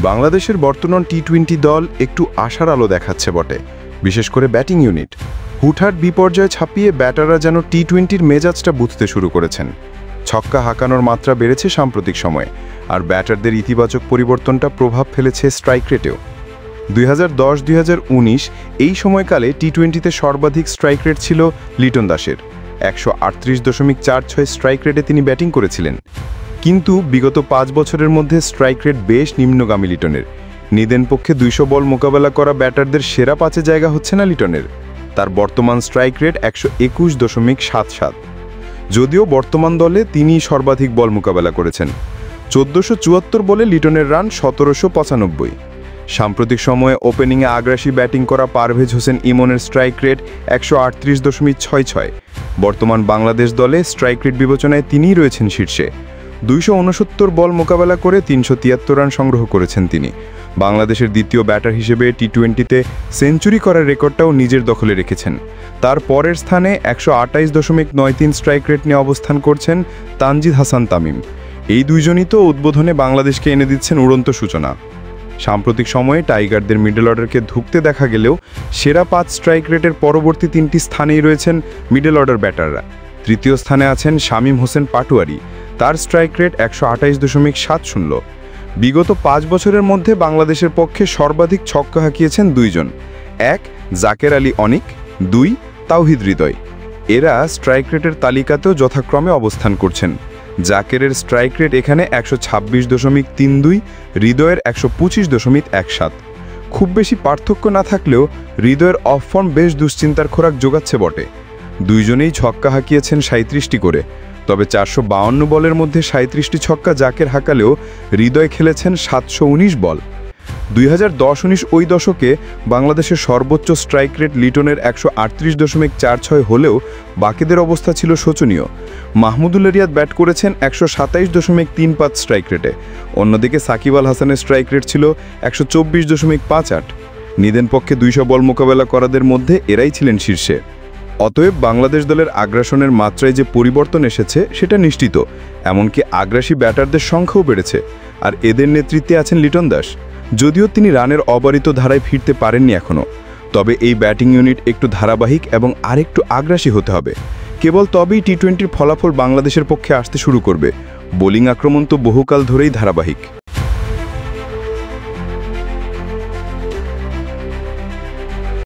বাংলাদেশের বর্তমান টি-20 দল একটু আশার আলো দেখাচ্ছে বটে, বিশেষ করে ব্যাটিং ইউনিট। হুটহাট বিপর্যয় ছাপিয়ে ব্যাটাররা যেন টি-20র মেজাজটা বুঝতে শুরু করেছেন। ছক্কা হাঁকানোর মাত্রা বেড়েছে সাম্প্রতিক সময়ে, আর ব্যাটারদের ইতিবাচক পরিবর্তনটা প্রভাব ফেলেছে স্ট্রাইক রেটেও। 2010-2019 এই সময়কালে টি-20তে সর্বাধিক স্ট্রাইক রেট ছিল লিটন দাসের। 138.46 স্ট্রাইক রেটে তিনি ব্যাটিং করেছিলেন। কিন্তু বিগত 5 বছরের মধ্যে স্ট্রাইক রেট বেশ নিম্নগামী লিটনের। নিদেন পক্ষে 200 বল মোকাবেলা করা ব্যাটারদের সেরা 5-এ জায়গা হচ্ছে না লিটনের। তার বর্তমান স্ট্রাইক রেট 121.77। যদিও বর্তমান দলে তিনি সর্বাধিক বল মোকাবেলা করেছেন। 1474 বলে লিটনের রান 1795। সাম্প্রতিক সময়ে ওপেনিংয়ে আগ্রাসী ব্যাটিং করা পারভেজ হোসেন ইমনের স্ট্রাইক রেট 138.66। বর্তমান বাংলাদেশ দলে স্ট্রাইক রেট বিবেচনায় তিনিই রয়েছেন শীর্ষে। 269 বল মোকাবেলা করে 373 রান সংগ্রহ করেছেন তিনি। বাংলাদেশের দ্বিতীয় ব্যাটার হিসেবে টি-20তে সেঞ্চুরি করার রেকর্ডটাও নিজের দখলে রেখেছেন। তার পরের স্থানে 128.93 স্ট্রাইক রেট নিয়ে অবস্থান করছেন তানজিদ হাসান তামিম। এই দুইজনই তো উদ্বোধনে বাংলাদেশকে এনে দিচ্ছেন উড়ন্ত সূচনা। সাম্প্রতিক সময়ে টাইগারদের মিডল অর্ডারকে ধুঁকতে দেখা গেলেও সেরা 5 স্ট্রাইক রেটের পরবর্তী 3টি স্থানেই রয়েছেন মিডল অর্ডার ব্যাটাররা। তৃতীয় স্থানে আছেন শামীম হোসেন পাটোয়ারি, তার স্ট্রাইক রেট 128.70। বিগত 5 বছরের মধ্যে বাংলাদেশের পক্ষে সর্বাধিক ছক্কা হাঁকিয়েছেন দুইজন, 1 জাকের আলী অনিক, 2 তাওহিদ হৃদয়। এরা স্ট্রাইক রেটের তালিকাতেও যথাক্রমে অবস্থান করছেন। জাকেরের স্ট্রাইক রেট এখানে 126.32, হৃদয়ের 125.17। খুব বেশি পার্থক্য না থাকলেও হৃদয়ের অফ ফর্ম বেশ দুশ্চিন্তার খোরাক যোগাচ্ছে বটে। দুইজনেই ছক্কা হাঁকিয়েছেন 37টি করে, তবে 452 বলের মধ্যে 37টি ছক্কা জাকের হাঁকালেও হৃদয় খেলেছেন 719 বল। 2010-19 ওই দশকে বাংলাদেশের সর্বোচ্চ স্ট্রাইক রেট লিটনের 138.46 হলেও বাকিদের অবস্থা ছিল শোচনীয়। মাহমুদুল রিয়াদ ব্যাট করেছেন 127.35 স্ট্রাইক রেটে। অন্যদিকে সাকিব আল হাসানের স্ট্রাইক রেট ছিল 124.58। নিদেন পক্ষে 200 বল মোকাবেলা করাদের মধ্যে এরাই ছিলেন শীর্ষে। অতএব বাংলাদেশ দলের আগ্রাসনের মাত্রায় যে পরিবর্তন এসেছে সেটা নিশ্চিত। এমনকি আগ্রাসী ব্যাটারদের সংখ্যাও বেড়েছে, আর এদের নেতৃত্বে আছেন লিটন দাস। যদিও তিনি রানের অবারিত ধারায় ফিরতে পারেননি এখনও, তবে এই ব্যাটিং ইউনিট একটু ধারাবাহিক এবং আরেকটু আগ্রাসী হতে হবে। কেবল তবেই টি-20র ফলাফল বাংলাদেশের পক্ষে আসতে শুরু করবে। বোলিং আক্রমণ তো বহুকাল ধরেই ধারাবাহিক।